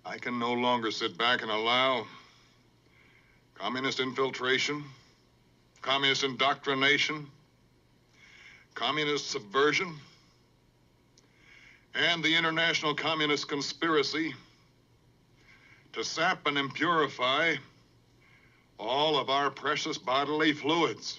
I can no longer sit back and allow communist infiltration, communist indoctrination, communist subversion, and the international communist conspiracy to sap and impurify all of our precious bodily fluids.